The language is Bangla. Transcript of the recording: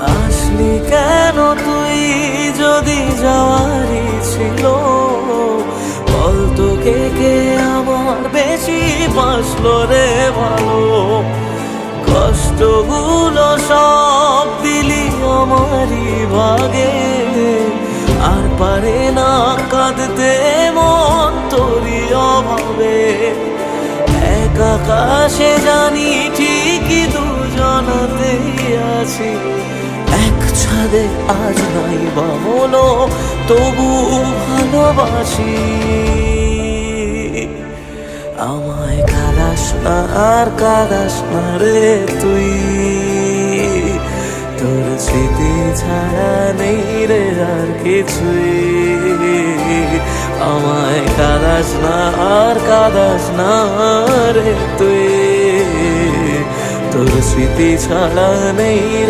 আসলি কেন তুই যদি যাওয়ারই ছিল, বল তোকে কে আমার বেশি বাসলো রে ভালো। কষ্টগুলো সব দিলি আমারই ভাগে, আর পারে না কাঁদতে মন তোরই অভাবে। এক আকাশে জানি ঠিকই দুজনাতেই আছি, এক ছাদে আজ নাই বা হলো তবু ভালোবাসি। আমায় কাদাস না আর কাদাস না রে তুই, তোর স্মৃতি ছাড়া নেই রে আর কিছুই। আমায় কাদাস না আর কাদাস না রে তুই, তোর স্মৃতি ছাড়া নেই।